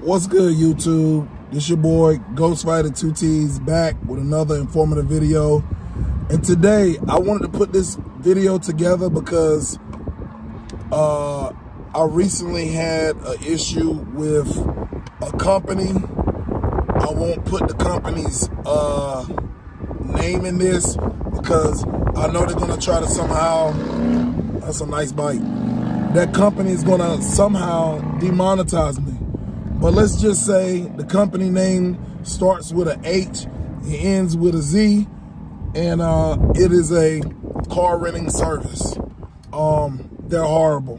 What's good, YouTube? This your boy Ghostfighter2T's back with another informative video. And today I wanted to put this video together because I recently had an issue with a company. I won't put the company's name in this because I know they're gonna try to somehow, that's a nice bite, that company is gonna somehow demonetize me. But let's just say the company name starts with an H, it ends with a Z, and it is a car renting service. They're horrible.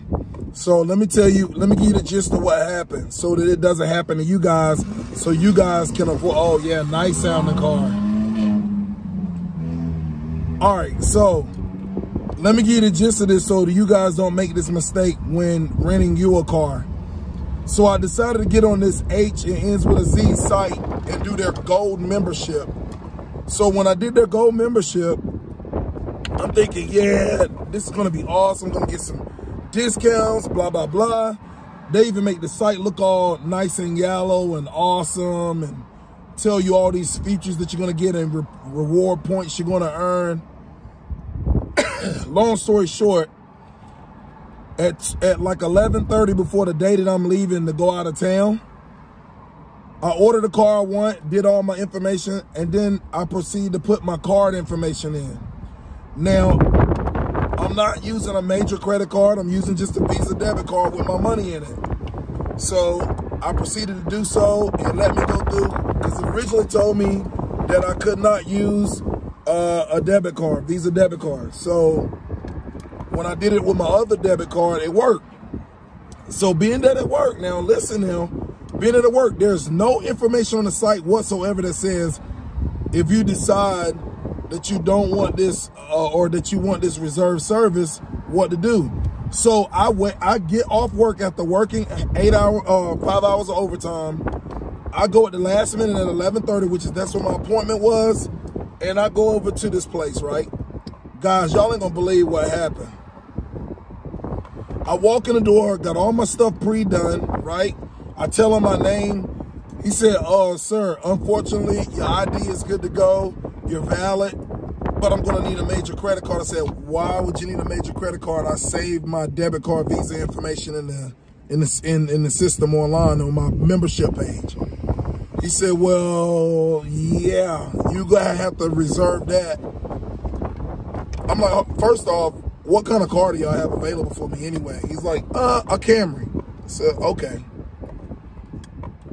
So let me give you the gist of what happened so that it doesn't happen to you guys, so you guys can avoid. Oh yeah, nice sounding car. All right, so let me give you the gist of this so that you guys don't make this mistake when renting you a car. So I decided to get on this H and ends with a Z site and do their gold membership. So when I did their gold membership, I'm thinking, yeah, this is gonna be awesome. I'm gonna get some discounts, blah, blah, blah. They even make the site look all nice and yellow and awesome and tell you all these features that you're gonna get and reward points you're gonna earn. Long story short, at like 11:30 before the day that I'm leaving to go out of town, I ordered the car I want, did all my information, and then I proceed to put my card information in. Now, I'm not using a major credit card. I'm using just a Visa debit card with my money in it. So I proceeded to do so and let me go through, because it originally told me that I could not use a debit card, Visa debit card. So when I did it with my other debit card, it worked. So being that it worked, now listen now, being that it worked, there's no information on the site whatsoever that says if you decide that you don't want this or that you want this reserved service, what to do. So I get off work after working 5 hours of overtime. I go at the last minute at 11:30, that's when my appointment was, and I go over to this place, right? Guys, y'all ain't gonna believe what happened. I walk in the door, got all my stuff pre-done, right? I tell him my name. He said, "Oh, sir, unfortunately, your ID is good to go. You're valid, but I'm gonna need a major credit card." I said, "Why would you need a major credit card? I saved my debit card Visa information in the system online on my membership page." He said, "Well, yeah, you gonna have to reserve that." I'm like, first off, what kind of car do y'all have available for me anyway? He's like, a Camry. I said, okay.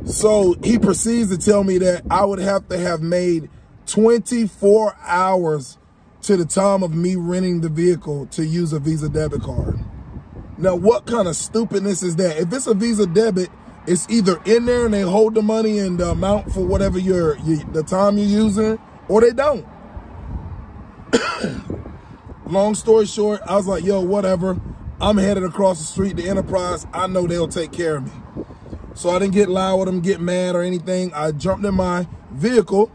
So he proceeds to tell me that I would have to have made 24 hours to the time of me renting the vehicle to use a Visa debit card. Now, what kind of stupidness is that? If it's a Visa debit, it's either in there and they hold the money and the amount for whatever the time you're using, or they don't. Long story short, I was like, yo, whatever. I'm headed across the street to Enterprise. I know they'll take care of me. So I didn't get loud with them, get mad or anything. I jumped in my vehicle,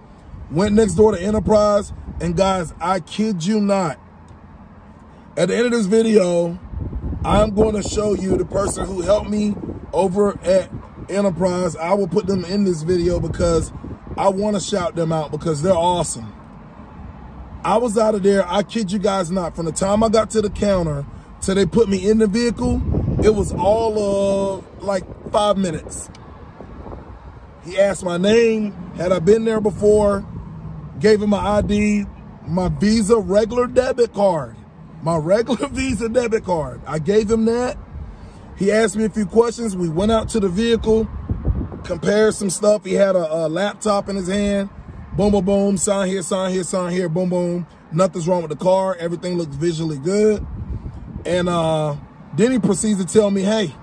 went next door to Enterprise, and guys, I kid you not, at the end of this video, I'm going to show you the person who helped me over at Enterprise. I will put them in this video because I want to shout them out because they're awesome. I was out of there, I kid you guys not, from the time I got to the counter till they put me in the vehicle, it was all of like 5 minutes. He asked my name, had I been there before, gave him my ID, my Visa regular debit card, my regular Visa debit card. I gave him that. He asked me a few questions. We went out to the vehicle, compared some stuff. He had a laptop in his hand. Boom, boom, boom, sign here, sign here, sign here, boom, boom. Nothing's wrong with the car. Everything looks visually good. And then he proceeds to tell me, hey,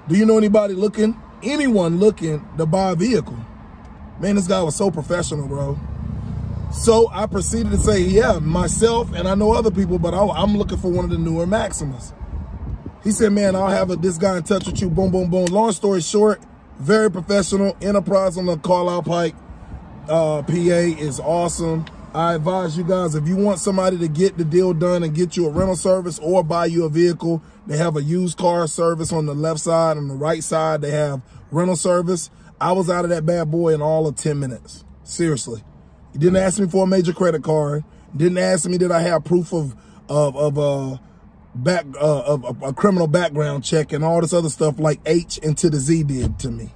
do you know anyone looking to buy a vehicle? Man, this guy was so professional, bro. So I proceeded to say, yeah, myself and I know other people, but I'm looking for one of the newer Maximas. He said, man, I'll have this guy in touch with you, boom, boom, boom. Long story short, very professional. Enterprise on the Carlisle Pike. PA is awesome. I advise you guys, if you want somebody to get the deal done and get you a rental service or buy you a vehicle, they have a used car service on the left side. On the right side, they have rental service. I was out of that bad boy in all of 10 minutes. Seriously. He didn't ask me for a major credit card. Didn't ask me did I have proof of a criminal background check and all this other stuff like H into the Z did to me.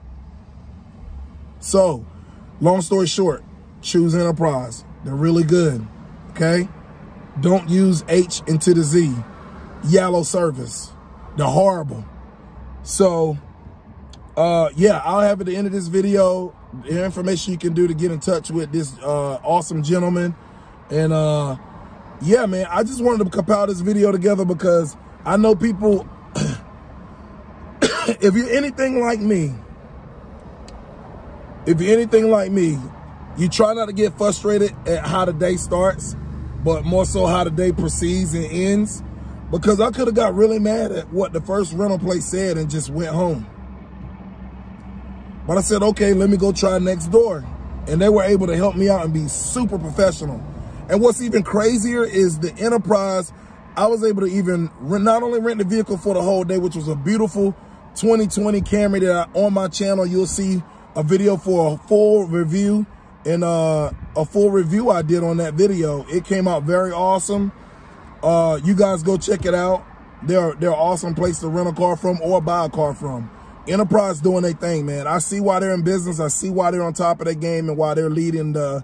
So, long story short, choose Enterprise. They're really good, okay? Don't use H into the Z. Yellow service. They're horrible. So, yeah, I'll have at the end of this video the information you can do to get in touch with this awesome gentleman. And yeah, man, I just wanted to compile this video together because I know people, if you're anything like me, you try not to get frustrated at how the day starts, but more so how the day proceeds and ends. Because I could have got really mad at what the first rental place said and just went home. But I said, okay, let me go try next door. And they were able to help me out and be super professional. And what's even crazier is the Enterprise, I was able to even not only rent the vehicle for the whole day, which was a beautiful 2020 Camry that on my channel, you'll see a video for a full review. And a full review I did on that video. It came out very awesome. You guys go check it out. They're an awesome place to rent a car from or buy a car from. Enterprise doing their thing, man. I see why they're in business. I see why they're on top of their game and why they're leading the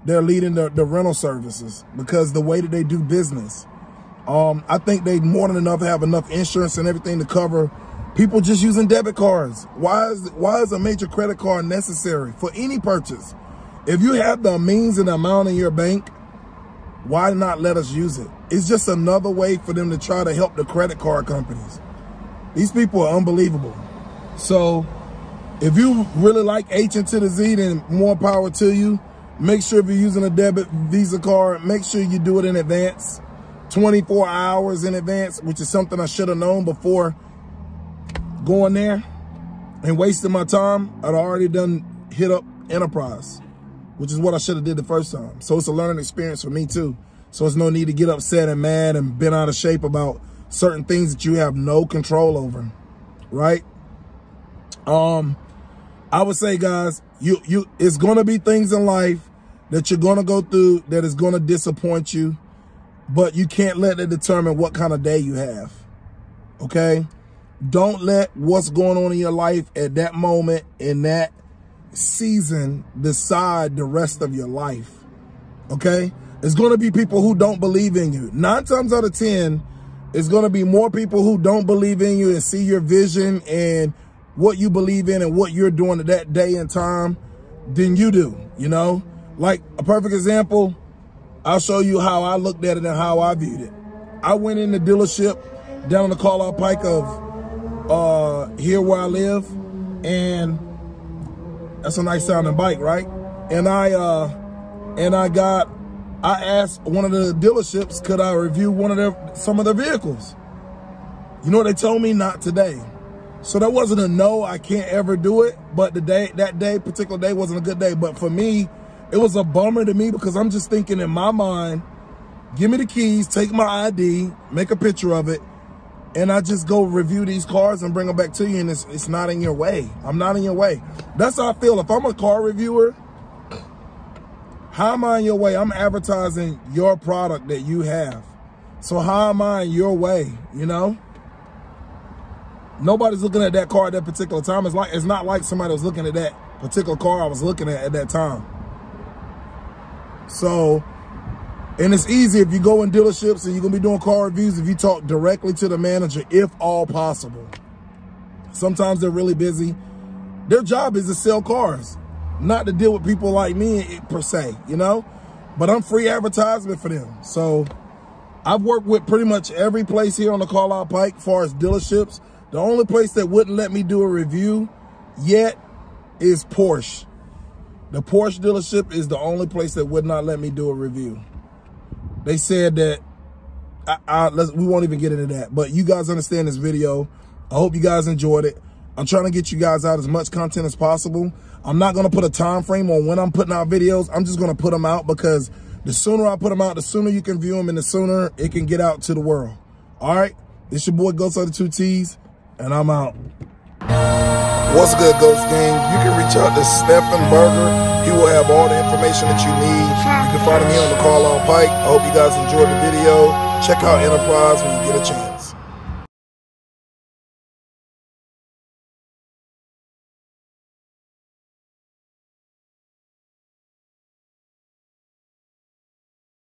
rental services, because the way that they do business. I think they more than enough have enough insurance and everything to cover people just using debit cards. Why is a major credit card necessary for any purchase? If you have the means and the amount in your bank, why not let us use it? It's just another way for them to try to help the credit card companies. These people are unbelievable. So if you really like H into the Z, then more power to you. Make sure if you're using a debit Visa card, make sure you do it in advance, 24 hours in advance, which is something I should have known before going there and wasting my time. I'd already done hit up Enterprise, which is what I should have did the first time. So it's a learning experience for me too. So it's no need to get upset and mad and bent out of shape about certain things that you have no control over, right? I would say, guys, it's going to be things in life that you're going to go through that is going to disappoint you, but you can't let it determine what kind of day you have, okay? Don't let what's going on in your life at that moment, in that season, decide the rest of your life, okay? It's going to be people who don't believe in you. 9 times out of 10, it's going to be more people who don't believe in you and see your vision and what you believe in and what you're doing at that day and time than you do, you know? Like a perfect example, I'll show you how I looked at it and how I viewed it. I went in the dealership down on the Carlisle Pike of here where I live, and that's a nice sounding bike, right? And I asked one of the dealerships, could I review some of their vehicles? You know what they told me? Not today. So that wasn't a no, I can't ever do it. But that particular day wasn't a good day. But for me, it was a bummer to me because I'm just thinking in my mind, give me the keys, take my ID, make a picture of it, and I just go review these cars and bring them back to you, and it's not in your way. I'm not in your way. That's how I feel. If I'm a car reviewer, how am I in your way? I'm advertising your product that you have. So how am I in your way, you know? Nobody's looking at that car at that particular time. It's not like somebody was looking at that particular car I was looking at that time. So, and it's easy if you go in dealerships and you're going to be doing car reviews if you talk directly to the manager, if all possible. Sometimes they're really busy. Their job is to sell cars, not to deal with people like me per se, you know? But I'm free advertisement for them. So I've worked with pretty much every place here on the Carlisle Pike as far as dealerships. The only place that wouldn't let me do a review yet is Porsche. The Porsche dealership is the only place that would not let me do a review. They said that, we won't even get into that, but you guys understand this video. I hope you guys enjoyed it. I'm trying to get you guys out as much content as possible. I'm not going to put a time frame on when I'm putting out videos. I'm just going to put them out because the sooner I put them out, the sooner you can view them and the sooner it can get out to the world. All right. This your boy Ghost of the 2 T's, and I'm out. What's good, Ghost Gang? You can reach out to Stephen Berger. He will have all the information that you need. You can find him here on the Carlisle Pike. I hope you guys enjoyed the video. Check out Enterprise when you get a chance.